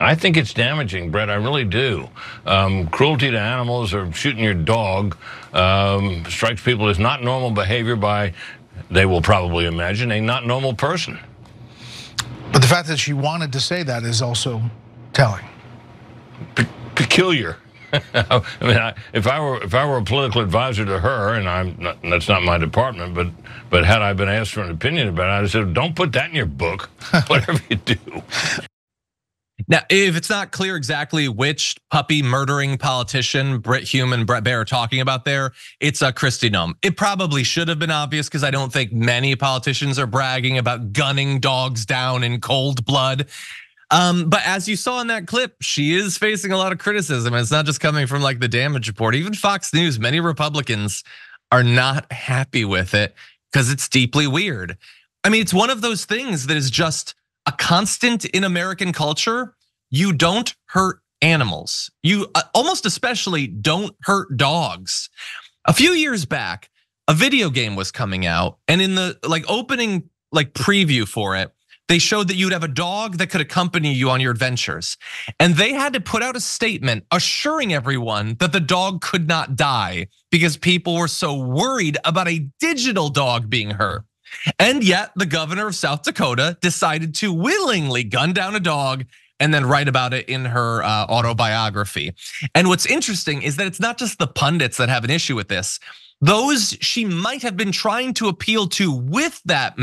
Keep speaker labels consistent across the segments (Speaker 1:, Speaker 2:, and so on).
Speaker 1: I think it's damaging, Brett. I really do. Cruelty to animals or shooting your dog strikes people as not normal behavior by, they will probably imagine, a not normal person.
Speaker 2: But the fact that she wanted to say that is also telling.
Speaker 1: Peculiar. I mean, if I were a political advisor to her, and that's not my department, but had I been asked for an opinion about it, I'd say, don't put that in your book, whatever you do.
Speaker 3: Now, if it's not clear exactly which puppy murdering politician Brit Hume and Bret Baier are talking about there, it's Kristi Noem. It probably should have been obvious because I don't think many politicians are bragging about gunning dogs down in cold blood. But as you saw in that clip, she is facing a lot of criticism. And it's not just coming from like the damage report. Even Fox News, many Republicans are not happy with it because it's deeply weird. I mean, it's one of those things that is just a constant in American culture. You don't hurt animals. You almost especially don't hurt dogs. A few years back, a video game was coming out, and in the opening preview for it, they showed that you'd have a dog that could accompany you on your adventures. And they had to put out a statement assuring everyone that the dog could not die because people were so worried about a digital dog being hurt. And yet the governor of South Dakota decided to willingly gun down a dog and then write about it in her autobiography. And what's interesting is that it's not just the pundits that have an issue with this. Those she might have been trying to appeal to with that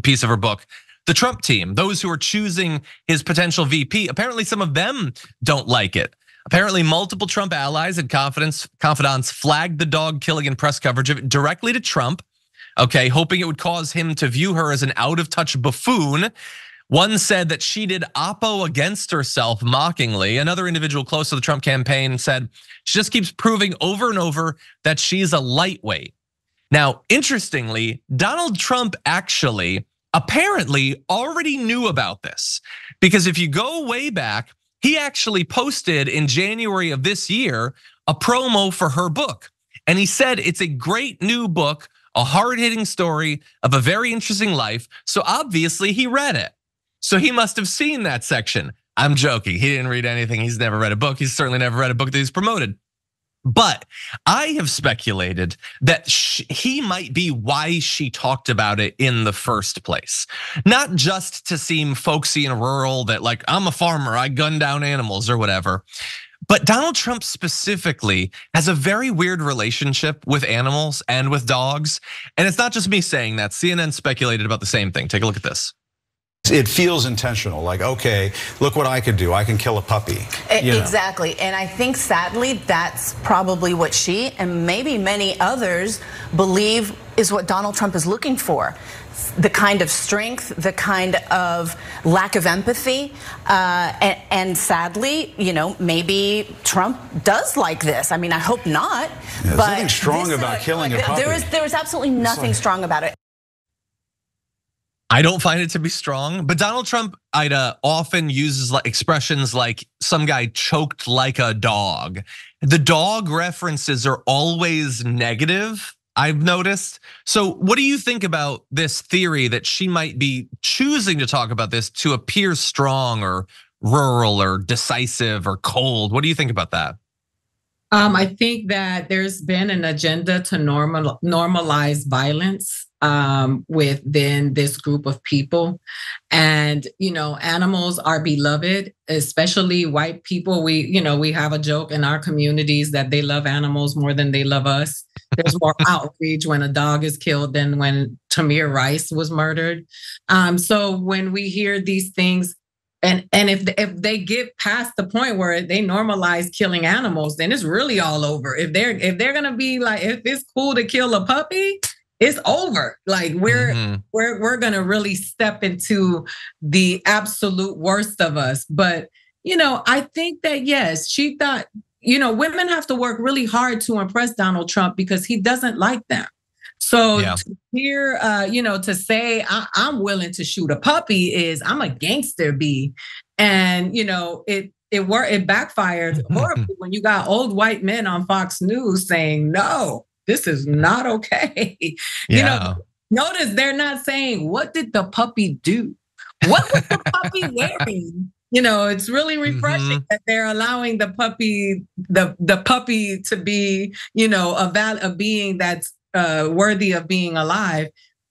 Speaker 3: piece of her book, the Trump team, those who are choosing his potential VP, apparently some of them don't like it. Apparently multiple Trump allies and confidants flagged the dog killing in press coverage of it directly to Trump, okay, hoping it would cause him to view her as an out-of-touch buffoon. One said that she did oppo against herself mockingly. Another individual close to the Trump campaign said she just keeps proving over and over that she's a lightweight. Now, interestingly, Donald Trump actually apparently already knew about this, because if you go way back, he actually posted in January of this year a promo for her book. And he said it's a great new book, a hard-hitting story of a very interesting life. So obviously he read it. So he must have seen that section. I'm joking, he didn't read anything. He's never read a book. He's certainly never read a book that he's promoted. But I have speculated that he might be why she talked about it in the first place. Not just to seem folksy and rural, that like, I'm a farmer, I gun down animals or whatever. But Donald Trump specifically has a very weird relationship with animals and with dogs. And it's not just me saying that. CNN speculated about the same thing. Take a look at this.
Speaker 4: It feels intentional, like, okay, look what I could do. I can kill a puppy.
Speaker 5: Exactly, and I think sadly that's probably what she and maybe many others believe is what Donald Trump is looking for. The kind of strength, the kind of lack of empathy, and sadly, maybe Trump does like this. I mean, I hope not.
Speaker 4: Yeah, there's
Speaker 5: but
Speaker 4: nothing strong about killing a puppy.
Speaker 5: There was absolutely nothing strong about it.
Speaker 3: I don't find it to be strong, but Donald Trump often uses expressions like some guy choked like a dog. The dog references are always negative, I've noticed. So what do you think about this theory that she might be choosing to talk about this to appear strong or rural or decisive or cold? What do you think about that?
Speaker 6: I think that there's been an agenda to normalize violence within this group of people. And, animals are beloved, especially white people. We have a joke in our communities that they love animals more than they love us. There's more outrage when a dog is killed than when Tamir Rice was murdered. So when we hear these things, and if they get past the point where they normalize killing animals, then it's really all over. If they're gonna be like, if it's cool to kill a puppy, it's over. Like we're gonna really step into the absolute worst of us. But I think that yes, she thought women have to work really hard to impress Donald Trump because he doesn't like them. So to hear, to say I'm willing to shoot a puppy is I'm a gangster bee, and it backfired horribly when you got old white men on Fox News saying no, this is not okay. Notice they're not saying what did the puppy do, what was the puppy wearing It's really refreshing that they're allowing the puppy, the puppy to be, a being that's worthy of being alive.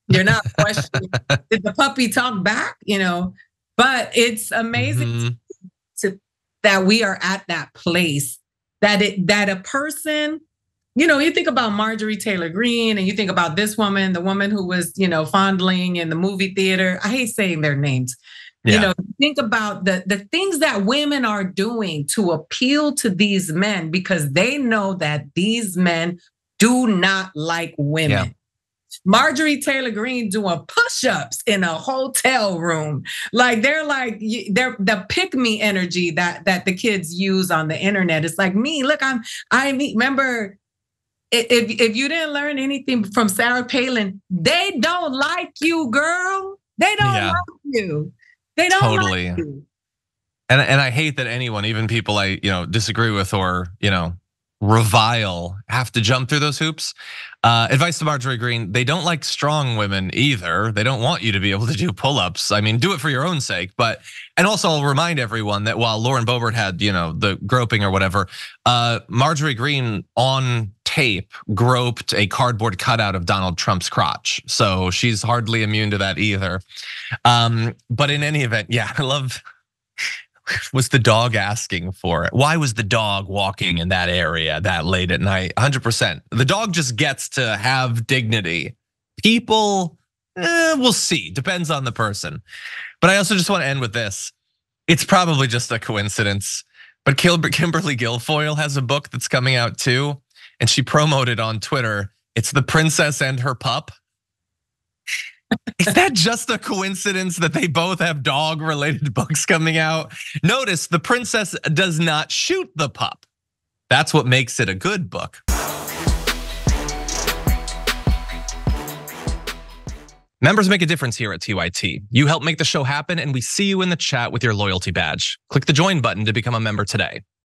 Speaker 6: You're not questioning, did the puppy talk back? But it's amazing that we are at that place that a person, you think about Marjorie Taylor Greene and you think about this woman, the woman who was, fondling in the movie theater. I hate saying their names.
Speaker 3: Yeah.
Speaker 6: Think about the things that women are doing to appeal to these men because they know that these men do not like women. Yeah. Marjorie Taylor Greene doing push-ups in a hotel room. Like they're the pick-me energy that the kids use on the internet. It's like me, look, remember, if you didn't learn anything from Sarah Palin, they don't like you, girl. They don't like you. They don't
Speaker 3: totally
Speaker 6: like you.
Speaker 3: And I hate that anyone, even people I disagree with or revile, have to jump through those hoops. Advice to Marjorie Greene: they don't like strong women either. They don't want you to be able to do pull-ups. I mean, do it for your own sake. And also I'll remind everyone that while Lauren Boebert had, the groping or whatever, Marjorie Greene on tape groped a cardboard cutout of Donald Trump's crotch. So she's hardly immune to that either. But in any event, yeah, I love. Was the dog asking for it? Why was the dog walking in that area that late at night? 100%. The dog just gets to have dignity. People, we'll see. Depends on the person. But I also just want to end with this. It's probably just a coincidence, but Kimberly Guilfoyle has a book that's coming out too, and she promoted on Twitter. It's The Princess and Her Pup. Is that just a coincidence that they both have dog-related books coming out? Notice the princess does not shoot the pup. That's what makes it a good book. Members make a difference here at TYT. You help make the show happen, and we see you in the chat with your loyalty badge. Click the join button to become a member today.